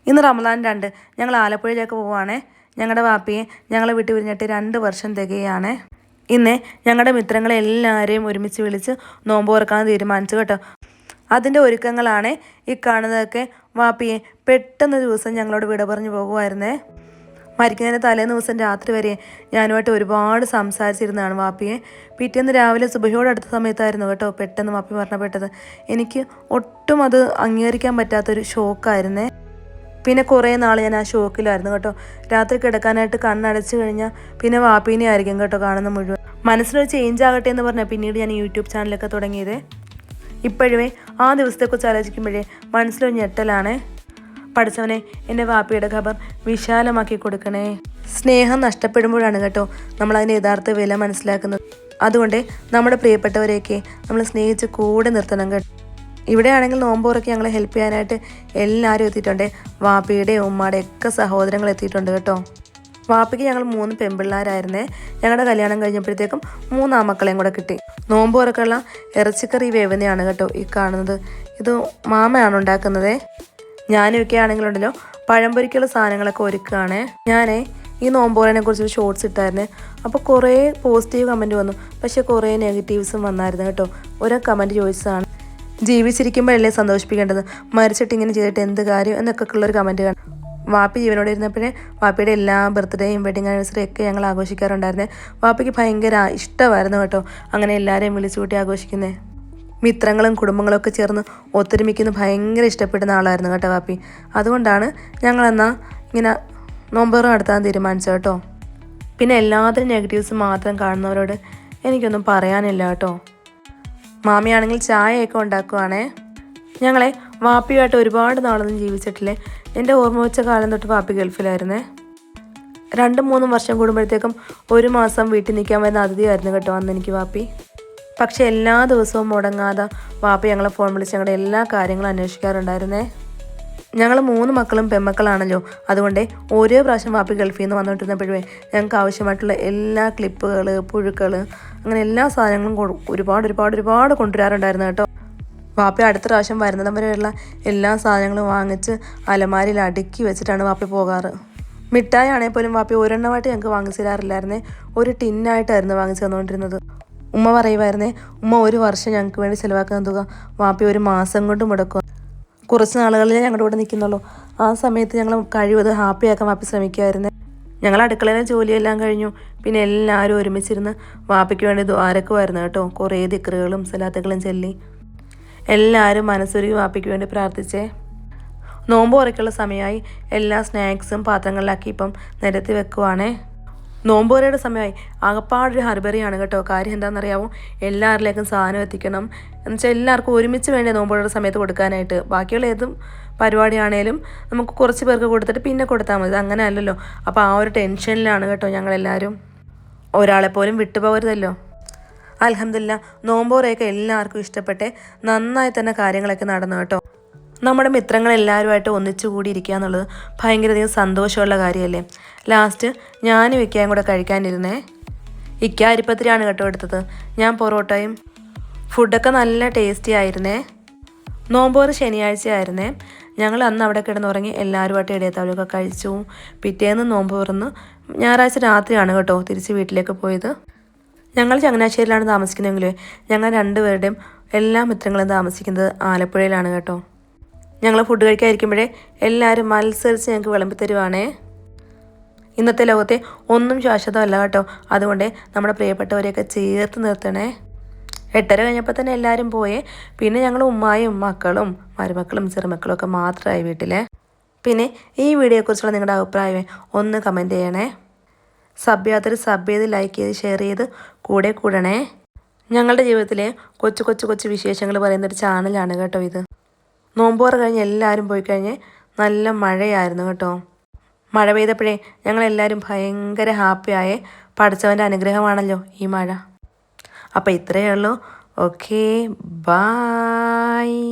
ഇന്ന് റമദാൻ 2 ഞങ്ങൾ ആലപ്പുഴയിലേക്ക് പോവുകയാണേ. ഞങ്ങളുടെ വാപ്പിയെ ഞങ്ങളെ വിട്ടു പിരിഞ്ഞിട്ട് 2 വർഷം തികയാണ്. ഇന്ന് ഞങ്ങളുടെ മിത്രങ്ങളെ എല്ലാവരെയും ഒരുമിച്ച് വിളിച്ച് നോമ്പ് തുറക്കാൻ തീരുമാനിച്ചു കേട്ടോ. അതിൻ്റെ ഒരുക്കങ്ങളാണ് ഈ കാണുന്നതൊക്കെ. വാപ്പിയെ പെട്ടെന്ന് ദിവസം ഞങ്ങളോട് വിട പറഞ്ഞു പോകുമായിരുന്നേ. മരിക്കുന്നതിന് തലേന്ന് ദിവസം രാത്രി വരെ ഞാനുമായിട്ട് ഒരുപാട് സംസാരിച്ചിരുന്നതാണ് വാപ്പിയെ. പിറ്റേന്ന് രാവിലെ സുബഹിയോട് അടുത്ത സമയത്തായിരുന്നു കേട്ടോ പെട്ടെന്ന് വാപ്പി മരണപ്പെട്ടത്. എനിക്ക് ഒട്ടും അത് അംഗീകരിക്കാൻ പറ്റാത്തൊരു ഷോക്കായിരുന്നേ. പിന്നെ കുറേ നാൾ ഞാൻ ആ ഷോക്കിലായിരുന്നു കേട്ടോ. രാത്രി കിടക്കാനായിട്ട് കണ്ണടച്ചു കഴിഞ്ഞാൽ പിന്നെ വാപ്പീനെ ആയിരിക്കും കേട്ടോ കാണുന്ന മുഴുവൻ. മനസ്സിലൊരു ചേഞ്ച് ആകട്ടെ എന്ന് പറഞ്ഞാൽ പിന്നീട് ഞാൻ യൂട്യൂബ് ചാനലൊക്കെ തുടങ്ങിയത്. ഇപ്പോഴും ആ ദിവസത്തെക്കുറിച്ച് ആലോചിക്കുമ്പോഴേ മനസ്സിലൊരു ഞെട്ടലാണ്. പഠിച്ചവനെ എൻ്റെ വാപ്പിയുടെ ഖബർ വിശാലമാക്കി കൊടുക്കണേ. സ്നേഹം നഷ്ടപ്പെടുമ്പോഴാണ് കേട്ടോ നമ്മളതിൻ്റെ യഥാർത്ഥ വില മനസ്സിലാക്കുന്നത്. അതുകൊണ്ട് നമ്മുടെ പ്രിയപ്പെട്ടവരെയൊക്കെ നമ്മൾ സ്നേഹിച്ച് കൂടെ നിർത്തണം കേട്ടോ. ഇവിടെയാണെങ്കിൽ നോമ്പോറൊക്കെ ഞങ്ങളെ ഹെൽപ്പ് ചെയ്യാനായിട്ട് എല്ലാവരും എത്തിയിട്ടുണ്ട്. വാപ്പിയുടെ ഉമ്മയുടെ ഒക്കെ സഹോദരങ്ങൾ എത്തിയിട്ടുണ്ട് കേട്ടോ. വാപ്പിക്ക് ഞങ്ങൾ 3 പെൺപിള്ളേരായിരുന്നേ. ഞങ്ങളുടെ കല്യാണം കഴിഞ്ഞപ്പോഴത്തേക്കും 3 ആമക്കളെയും കൂടെ കിട്ടി. നോമ്പോറൊക്കെയുള്ള ഇറച്ചിക്കറി വേവുന്നതാണ് കേട്ടോ ഈ കാണുന്നത്. ഇത് മാമയാണ് ഉണ്ടാക്കുന്നത്. ഞാനൊക്കെ ആണെങ്കിലുണ്ടല്ലോ പഴംപൊരിക്കുള്ള സാധനങ്ങളൊക്കെ ഒരുക്കുകയാണേ. ഞാനേ ഈ നോമ്പോറിനെ കുറിച്ചൊരു ഷോർട്സ് ഇട്ടായിരുന്നേ. അപ്പോൾ കുറേ പോസിറ്റീവ് കമൻറ്റ് വന്നു, പക്ഷേ കുറേ നെഗറ്റീവ്സും വന്നായിരുന്നു കേട്ടോ. ഓരോ കമൻറ്റ് ചോദിച്ചതാണ്, ജീവിച്ചിരിക്കുമ്പോഴല്ലേ സന്തോഷിപ്പിക്കേണ്ടത്, മരിച്ചിട്ട് ഇങ്ങനെ ചെയ്തിട്ട് എന്ത് കാര്യം എന്നൊക്കെ ഉള്ളൊരു കമൻറ്റ് കാണും. വാപ്പി ജീവനോടെ ഇരുന്നപ്പോഴേ വാപ്പിയുടെ എല്ലാ ബർത്ത്ഡേയും വെഡിങ് ആനിവേഴ്സറിയും ഒക്കെ ഞങ്ങൾ ആഘോഷിക്കാറുണ്ടായിരുന്നേ. വാപ്പിക്ക് ഭയങ്കര ഇഷ്ടമായിരുന്നു കേട്ടോ അങ്ങനെ എല്ലാവരെയും വിളിച്ചു കൂട്ടി ആഘോഷിക്കുന്നത്. മിത്രങ്ങളും കുടുംബങ്ങളും ഒക്കെ ചേർന്ന് ഒത്തൊരുമിക്കുന്ന ഭയങ്കര ഇഷ്ടപ്പെടുന്ന ആളായിരുന്നു കേട്ടോ വാപ്പി. അതുകൊണ്ടാണ് ഞങ്ങളെന്നാൽ ഇങ്ങനെ നോമ്പ് നടത്താൻ തീരുമാനിച്ചത് കേട്ടോ. പിന്നെ എല്ലാത്തിനും നെഗറ്റീവ്സ് മാത്രം കാണുന്നവരോട് എനിക്കൊന്നും പറയാനില്ല കേട്ടോ. മാമിയാണെങ്കിൽ ചായയൊക്കെ ഉണ്ടാക്കുവാണേ. ഞങ്ങളെ വാപ്പിയുമായിട്ട് ഒരുപാട് നാളൊന്നും ജീവിച്ചിട്ടില്ലേ. എൻ്റെ ഓർമ്മ വെച്ച കാലം തൊട്ട് വാപ്പി ഗൾഫിലായിരുന്നേ. 2-3 വർഷം കൂടുമ്പോഴത്തേക്കും 1 മാസം വീട്ടിൽ നിൽക്കാൻ വരുന്ന അതിഥിയായിരുന്നു കേട്ടോ അന്ന് എനിക്ക് വാപ്പി. പക്ഷെ എല്ലാ ദിവസവും മുടങ്ങാതെ വാപ്പി ഞങ്ങളെ ഫോൺ വിളിച്ച് ഞങ്ങളുടെ എല്ലാ കാര്യങ്ങളും അന്വേഷിക്കാറുണ്ടായിരുന്നേ. ഞങ്ങൾ 3 മക്കളും പെൺമക്കളാണല്ലോ. അതുകൊണ്ട് ഓരോ പ്രാവശ്യം വാപ്പി ഗൾഫിൽ നിന്ന് വന്നുകൊണ്ടിരുന്നപ്പോഴേ ഞങ്ങൾക്ക് ആവശ്യമായിട്ടുള്ള എല്ലാ ക്ലിപ്പുകൾ, പുഴുക്കൾ, അങ്ങനെ എല്ലാ സാധനങ്ങളും ഒരുപാട് കൊണ്ടുവരാറുണ്ടായിരുന്നു കേട്ടോ. വാപ്പി അടുത്ത പ്രാവശ്യം വരുന്നിടം വരെയുള്ള എല്ലാ സാധനങ്ങളും വാങ്ങിച്ച് അലമാരിയിൽ അടുക്കി വെച്ചിട്ടാണ് വാപ്പി പോകാറ്. മിഠായി ആണെങ്കിൽ പോലും വാപ്പി ഒരെണ്ണമായിട്ട് ഞങ്ങൾക്ക് വാങ്ങിച്ചു തരാറില്ലായിരുന്നേ. ഒരു ടിന്നായിട്ടായിരുന്നു വാങ്ങിച്ചു തന്നുകൊണ്ടിരുന്നത്. ഉമ്മ പറയുമായിരുന്നേ, ഉമ്മ 1 വർഷം ഞങ്ങൾക്ക് വേണ്ടി ചിലവാക്കുന്ന തുക വാപ്പി 1 മാസം കൊണ്ട് മുടക്കും. കുറച്ച് നാളുകളിലേ ഞങ്ങളുടെ കൂടെ നിൽക്കുന്നുള്ളൂ. ആ സമയത്ത് ഞങ്ങൾ കഴിവത് ഹാപ്പിയാക്കാൻ വാപ്പി ശ്രമിക്കുമായിരുന്നേ. ഞങ്ങൾ അടുക്കളയിലെ ജോലിയെല്ലാം കഴിഞ്ഞു. പിന്നെ എല്ലാവരും ഒരുമിച്ചിരുന്ന് വാപ്പയ്ക്ക് വേണ്ടി ദ്വാരക്കുമായിരുന്നു കേട്ടോ. കുറേ ദിക്റുകളും സലാത്തുകളും ചൊല്ലി എല്ലാവരും മനസ്സൊരുക്കി വാപ്പയ്ക്ക് വേണ്ടി പ്രാർത്ഥിച്ചേ. നോമ്പ് തുറയ്ക്കുള്ള സമയമായി. എല്ലാ സ്നാക്സും പാത്രങ്ങളിലാക്കി ഇപ്പം നിരത്തി വെക്കുവാണേ. നോമ്പ് തുറയുടെ സമയമായി. ആകപ്പാടൊരു ഹർബറിയാണ് കേട്ടോ. കാര്യം എന്താണെന്നറിയാമോ, എല്ലാവരിലേക്കും സാധനം എത്തിക്കണം. എന്നുവെച്ചാൽ എല്ലാവർക്കും ഒരുമിച്ച് വേണ്ടി നോമ്പ് തുറയുടെ സമയത്ത് കൊടുക്കാനായിട്ട്. ബാക്കിയുള്ള ഏതും പരിപാടിയാണേലും നമുക്ക് കുറച്ച് പേർക്ക് കൊടുത്തിട്ട് പിന്നെ കൊടുത്താൽ മതി. അങ്ങനെ അല്ലല്ലോ. അപ്പോൾ ആ ഒരു ടെൻഷനിലാണ് കേട്ടോ ഞങ്ങളെല്ലാവരും. ഒരാളെപ്പോലും വിട്ടുപോകരുതല്ലോ. അൽഹംദുലില്ലാ നോമ്പ് തുറയൊക്കെ എല്ലാവർക്കും ഇഷ്ടപ്പെട്ടെ. നന്നായി തന്നെ കാര്യങ്ങളൊക്കെ നടന്നു കേട്ടോ. നമ്മുടെ മിത്രങ്ങളെല്ലാവരുമായിട്ട് ഒന്നിച്ചു കൂടി ഇരിക്കുക എന്നുള്ളത് ഭയങ്കരധികം സന്തോഷമുള്ള കാര്യമല്ലേ. ലാസ്റ്റ് ഞാനും ഇക്കയും കൂടെ കഴിക്കാനിരുന്നേ. ഇക്ക അരിപ്പത്തിരിയാണ് കേട്ടോ എടുത്തത്. ഞാൻ പൊറോട്ടയും. ഫുഡൊക്കെ നല്ല ടേസ്റ്റി ആയിരുന്നേ. നോമ്പോറ് ശനിയാഴ്ചയായിരുന്നേ. ഞങ്ങൾ അന്ന് അവിടെ കിടന്നുറങ്ങി എല്ലാവരുമായിട്ട് ഇടയത്താവലൊക്കെ കഴിച്ചു. പിറ്റേന്ന് നോമ്പ് തുറന്ന് ഞായറാഴ്ച രാത്രിയാണ് കേട്ടോ തിരിച്ച് വീട്ടിലേക്ക് പോയത്. ഞങ്ങൾ ചങ്ങനാശ്ശേരിയിലാണ് താമസിക്കുന്നതെങ്കിലും ഞങ്ങൾ 2 പേരുടെയും എല്ലാ മിത്രങ്ങളും താമസിക്കുന്നത് ആലപ്പുഴയിലാണ് കേട്ടോ. ഞങ്ങൾ ഫുഡ് കഴിക്കാതിരിക്കുമ്പോഴേ എല്ലാവരും മത്സരിച്ച് ഞങ്ങൾക്ക് വിളമ്പി തരുവാണേ. ഇന്നത്തെ ലോകത്തെ ഒന്നും ശാശ്വതമല്ല കേട്ടോ. അതുകൊണ്ട് നമ്മുടെ പ്രിയപ്പെട്ടവരെയൊക്കെ ചേർത്ത് നിർത്തണേ. 8:30 കഴിഞ്ഞപ്പോൾ തന്നെ എല്ലാവരും പോയേ. പിന്നെ ഞങ്ങൾ ഉമ്മായും മക്കളും മരുമക്കളും ചെറുമക്കളും ഒക്കെ മാത്രമായി വീട്ടിലെ. പിന്നെ ഈ വീഡിയോയെക്കുറിച്ചുള്ള നിങ്ങളുടെ അഭിപ്രായമേ ഒന്ന് കമൻറ്റ് ചെയ്യണേ. സബ് ചെയ്ത് ലൈക്ക് ചെയ്ത് ഷെയർ ചെയ്ത് കൂടെ കൂടണേ. ഞങ്ങളുടെ ജീവിതത്തിലെ കൊച്ചു വിശേഷങ്ങൾ പറയുന്നൊരു ചാനലാണ് കേട്ടോ ഇത്. നോമ്പോറ് കഴിഞ്ഞ് എല്ലാവരും പോയി കഴിഞ്ഞ് നല്ല മഴയായിരുന്നു കേട്ടോ. മഴ പെയ്തപ്പോഴേ ഞങ്ങളെല്ലാവരും ഭയങ്കര ഹാപ്പിയായേ. പഠിച്ചവൻ്റെ അനുഗ്രഹമാണല്ലോ ഈ മഴ. അപ്പോൾ ഇത്രയേ ഉള്ളൂ. Okay, bye.